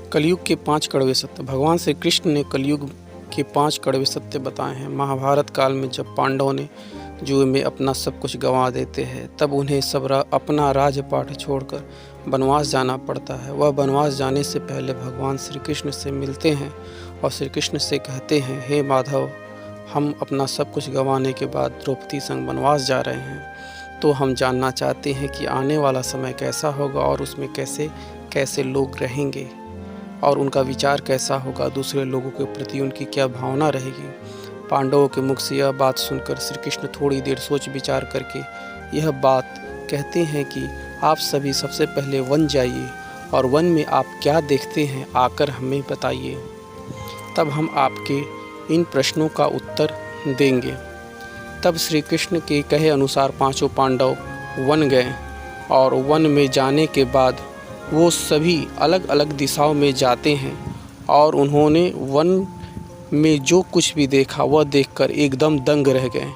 कलयुग के 5 कड़वे सत्य। भगवान श्री कृष्ण ने कलयुग के 5 कड़वे सत्य बताए हैं। महाभारत काल में जब पांडवों ने जुए में अपना सब कुछ गंवा देते हैं, तब उन्हें अपना राजपाट छोड़कर वनवास जाना पड़ता है। वह वनवास जाने से पहले भगवान श्री कृष्ण से मिलते हैं और श्री कृष्ण से कहते हैं, हे माधव, हम अपना सब कुछ गंवाने के बाद द्रौपदी संग वनवास जा रहे हैं, तो हम जानना चाहते हैं कि आने वाला समय कैसा होगा और उसमें कैसे कैसे लोग रहेंगे और उनका विचार कैसा होगा, दूसरे लोगों के प्रति उनकी क्या भावना रहेगी। पांडवों के मुख से यह बात सुनकर श्री कृष्ण थोड़ी देर सोच विचार करके यह बात कहते हैं कि आप सभी सबसे पहले वन जाइए और वन में आप क्या देखते हैं आकर हमें बताइए, तब हम आपके इन प्रश्नों का उत्तर देंगे। तब श्री कृष्ण के कहे अनुसार पांचों पांडव वन गए और वन में जाने के बाद वो सभी अलग अलग दिशाओं में जाते हैं और उन्होंने वन में जो कुछ भी देखा वह देखकर एकदम दंग रह गए।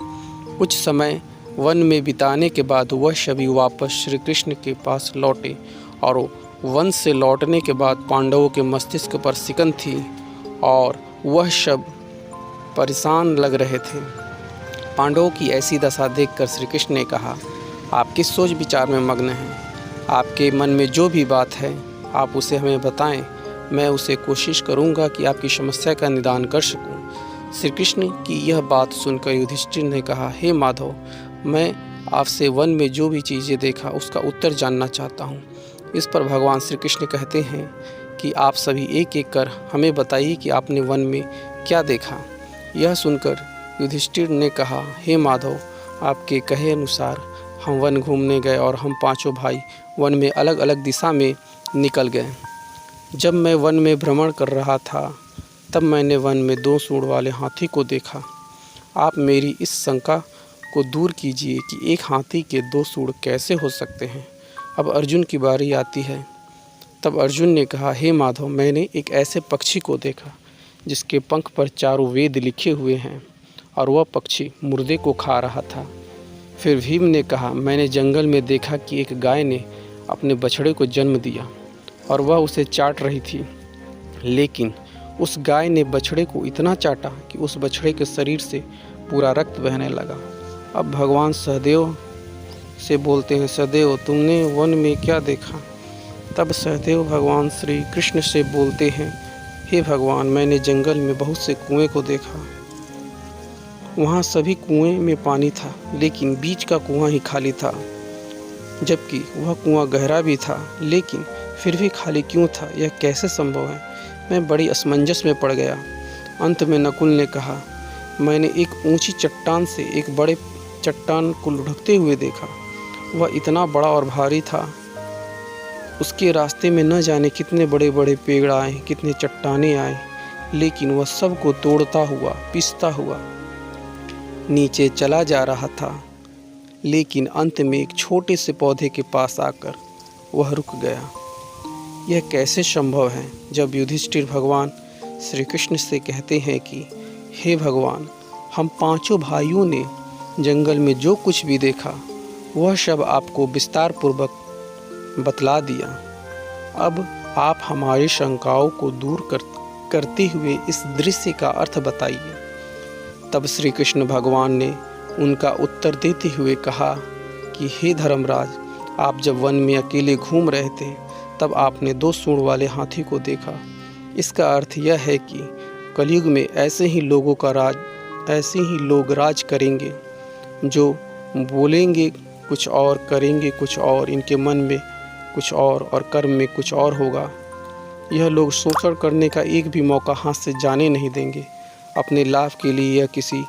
कुछ समय वन में बिताने के बाद वह सभी वापस श्री कृष्ण के पास लौटे और वन से लौटने के बाद पांडवों के मस्तिष्क पर सिकन थी और वह सब परेशान लग रहे थे। पांडवों की ऐसी दशा देखकर श्री कृष्ण ने कहा, आप किस सोच विचार में मग्न हैं? आपके मन में जो भी बात है आप उसे हमें बताएं, मैं उसे कोशिश करूंगा कि आपकी समस्या का निदान कर सकूं। श्री कृष्ण की यह बात सुनकर युधिष्ठिर ने कहा, हे माधव, मैं आपसे वन में जो भी चीज़ें देखा उसका उत्तर जानना चाहता हूं। इस पर भगवान श्री कृष्ण कहते हैं कि आप सभी एक एक कर हमें बताइए कि आपने वन में क्या देखा। यह सुनकर युधिष्ठिर ने कहा, हे माधव, आपके कहे अनुसार हम वन घूमने गए और हम पांचों भाई वन में अलग अलग दिशा में निकल गए। जब मैं वन में भ्रमण कर रहा था तब मैंने वन में 2 सूंड वाले हाथी को देखा। आप मेरी इस शंका को दूर कीजिए कि एक हाथी के 2 सूंड कैसे हो सकते हैं। अब अर्जुन की बारी आती है। तब अर्जुन ने कहा, हे माधव, मैंने एक ऐसे पक्षी को देखा जिसके पंख पर चारों वेद लिखे हुए हैं और वह पक्षी मुर्दे को खा रहा था। फिर भीम ने कहा, मैंने जंगल में देखा कि एक गाय ने अपने बछड़े को जन्म दिया और वह उसे चाट रही थी, लेकिन उस गाय ने बछड़े को इतना चाटा कि उस बछड़े के शरीर से पूरा रक्त बहने लगा। अब भगवान सहदेव से बोलते हैं, सहदेव, तुमने वन में क्या देखा? तब सहदेव भगवान श्री कृष्ण से बोलते हैं, हे भगवान, मैंने जंगल में बहुत से कुएं को देखा। वहाँ सभी कुएं में पानी था, लेकिन बीच का कुआं ही खाली था, जबकि वह कुआं गहरा भी था, लेकिन फिर भी खाली क्यों था? यह कैसे संभव है? मैं बड़ी असमंजस में पड़ गया। अंत में नकुल ने कहा, मैंने एक ऊंची चट्टान से एक बड़े चट्टान को लुढ़कते हुए देखा। वह इतना बड़ा और भारी था, उसके रास्ते में न जाने कितने बड़े बड़े पेड़ आए, कितने चट्टानें आए, लेकिन वह सबको तोड़ता हुआ, पिसता हुआ नीचे चला जा रहा था। लेकिन अंत में एक छोटे से पौधे के पास आकर वह रुक गया। यह कैसे संभव है? जब युधिष्ठिर भगवान श्री कृष्ण से कहते हैं कि हे भगवान, हम पांचों भाइयों ने जंगल में जो कुछ भी देखा वह सब आपको विस्तार पूर्वक बतला दिया। अब आप हमारी शंकाओं को दूर करते हुए इस दृश्य का अर्थ बताइए। तब श्री कृष्ण भगवान ने उनका उत्तर देते हुए कहा कि हे धर्मराज, आप जब वन में अकेले घूम रहे थे तब आपने 2 सूंड वाले हाथी को देखा। इसका अर्थ यह है कि कलयुग में ऐसे ही लोग राज करेंगे, जो बोलेंगे कुछ और, करेंगे कुछ और, इनके मन में कुछ और कर्म में कुछ और होगा। यह लोग शोषण करने का एक भी मौका हाथ से जाने नहीं देंगे। अपने लाभ के लिए यह किसी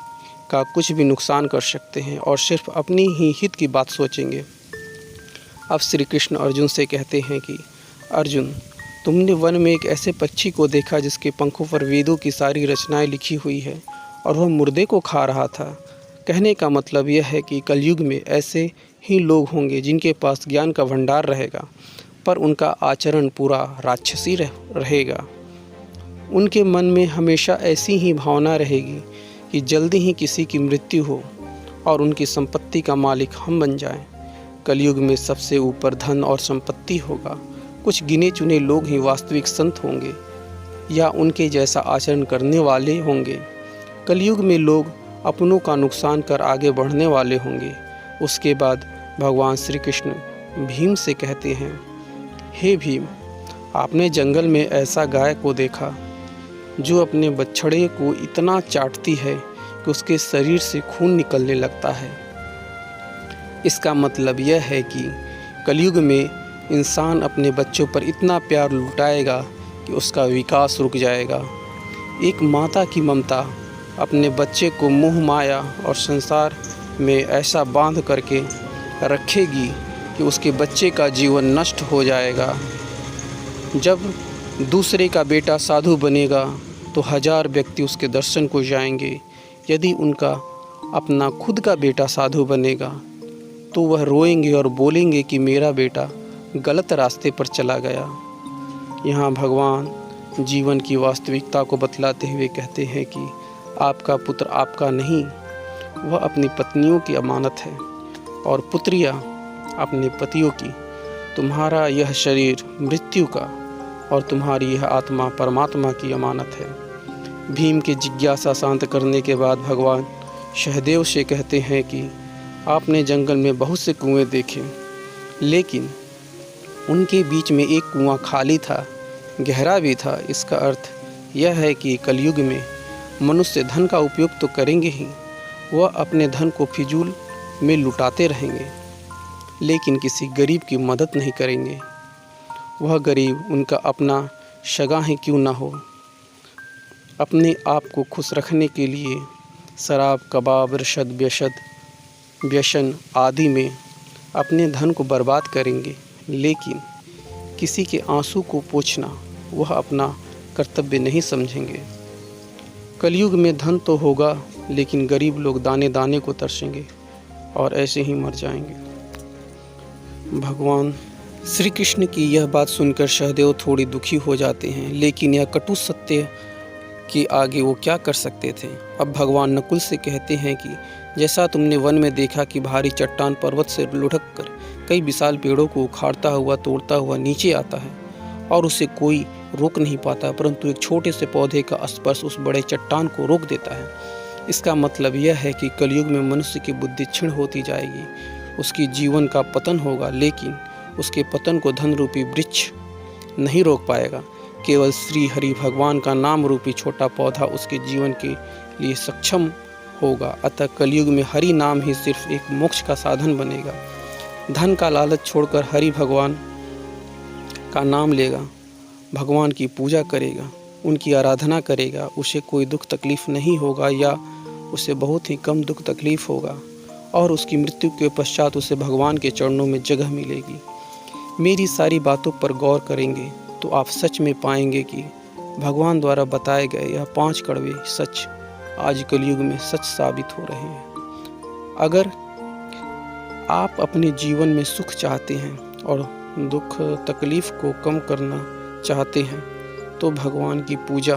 का कुछ भी नुकसान कर सकते हैं और सिर्फ अपनी ही हित की बात सोचेंगे। अब श्री कृष्ण अर्जुन से कहते हैं कि अर्जुन, तुमने वन में एक ऐसे पक्षी को देखा जिसके पंखों पर वेदों की सारी रचनाएं लिखी हुई है और वह मुर्दे को खा रहा था। कहने का मतलब यह है कि कलयुग में ऐसे ही लोग होंगे जिनके पास ज्ञान का भंडार रहेगा, पर उनका आचरण पूरा राक्षसी रहेगा। उनके मन में हमेशा ऐसी ही भावना रहेगी कि जल्दी ही किसी की मृत्यु हो और उनकी संपत्ति का मालिक हम बन जाएं। कलयुग में सबसे ऊपर धन और संपत्ति होगा, कुछ गिने चुने लोग ही वास्तविक संत होंगे या उनके जैसा आचरण करने वाले होंगे। कलयुग में लोग अपनों का नुकसान कर आगे बढ़ने वाले होंगे। उसके बाद भगवान श्री कृष्ण भीम से कहते हैं, हे भीम, आपने जंगल में ऐसा गाय को देखा जो अपने बछड़े को इतना चाटती है कि उसके शरीर से खून निकलने लगता है। इसका मतलब यह है कि कलयुग में इंसान अपने बच्चों पर इतना प्यार लुटाएगा कि उसका विकास रुक जाएगा। एक माता की ममता अपने बच्चे को मोह माया और संसार में ऐसा बांध करके रखेगी कि उसके बच्चे का जीवन नष्ट हो जाएगा। जब दूसरे का बेटा साधु बनेगा तो 1000 व्यक्ति उसके दर्शन को जाएंगे। यदि उनका अपना खुद का बेटा साधु बनेगा तो वह रोएंगे और बोलेंगे कि मेरा बेटा गलत रास्ते पर चला गया। यहाँ भगवान जीवन की वास्तविकता को बतलाते हुए कहते हैं कि आपका पुत्र आपका नहीं, वह अपनी पत्नियों की अमानत है और पुत्रियाँ अपने पतियों की। तुम्हारा यह शरीर मृत्यु का और तुम्हारी यह आत्मा परमात्मा की अमानत है। भीम की जिज्ञासा शांत करने के बाद भगवान सहदेव से कहते हैं कि आपने जंगल में बहुत से कुएं देखे, लेकिन उनके बीच में एक कुआं खाली था, गहरा भी था। इसका अर्थ यह है कि कलयुग में मनुष्य धन का उपयोग तो करेंगे ही, वह अपने धन को फिजूल में लुटाते रहेंगे, लेकिन किसी गरीब की मदद नहीं करेंगे। वह गरीब उनका अपना सगा ही क्यों ना हो। अपने आप को खुश रखने के लिए शराब, कबाब, रशद, व्यसन आदि में अपने धन को बर्बाद करेंगे, लेकिन किसी के आंसू को पोंछना वह अपना कर्तव्य नहीं समझेंगे। कलयुग में धन तो होगा, लेकिन गरीब लोग दाने दाने को तरसेंगे और ऐसे ही मर जाएंगे। भगवान श्री कृष्ण की यह बात सुनकर सहदेव थोड़ी दुखी हो जाते हैं, लेकिन यह कटु सत्य के आगे वो क्या कर सकते थे। अब भगवान नकुल से कहते हैं कि जैसा तुमने वन में देखा कि भारी चट्टान पर्वत से लुढ़क कर कई विशाल पेड़ों को उखाड़ता हुआ तोड़ता हुआ नीचे आता है और उसे कोई रोक नहीं पाता, परंतु एक छोटे से पौधे का स्पर्श उस बड़े चट्टान को रोक देता है। इसका मतलब यह है कि कलयुग में मनुष्य की बुद्धि क्षीण होती जाएगी, उसकी जीवन का पतन होगा, लेकिन उसके पतन को धन रूपी वृक्ष नहीं रोक पाएगा। केवल श्री हरि भगवान का नाम रूपी छोटा पौधा उसके जीवन के लिए सक्षम होगा। अतः कलयुग में हरि नाम ही सिर्फ एक मोक्ष का साधन बनेगा। धन का लालच छोड़कर हरि भगवान का नाम लेगा, भगवान की पूजा करेगा, उनकी आराधना करेगा, उसे कोई दुख तकलीफ़ नहीं होगा या उसे बहुत ही कम दुख तकलीफ़ होगा और उसकी मृत्यु के पश्चात उसे भगवान के चरणों में जगह मिलेगी। मेरी सारी बातों पर गौर करेंगे तो आप सच में पाएंगे कि भगवान द्वारा बताए गए यह 5 कड़वे सच आज कलयुग में सच साबित हो रहे हैं। अगर आप अपने जीवन में सुख चाहते हैं और दुख तकलीफ़ को कम करना चाहते हैं तो भगवान की पूजा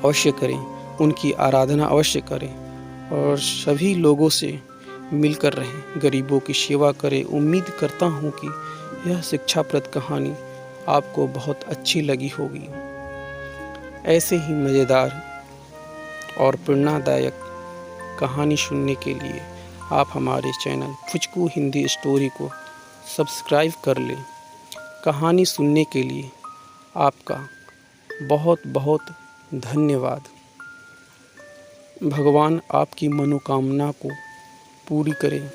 अवश्य करें, उनकी आराधना अवश्य करें और सभी लोगों से मिलकर रहें, गरीबों की सेवा करें। उम्मीद करता हूँ कि यह शिक्षाप्रद कहानी आपको बहुत अच्छी लगी होगी। ऐसे ही मज़ेदार और प्रेरणादायक कहानी सुनने के लिए आप हमारे चैनल फुचकू हिंदी स्टोरी को सब्सक्राइब कर लें। कहानी सुनने के लिए आपका बहुत बहुत धन्यवाद। भगवान आपकी मनोकामना को पूरी करें।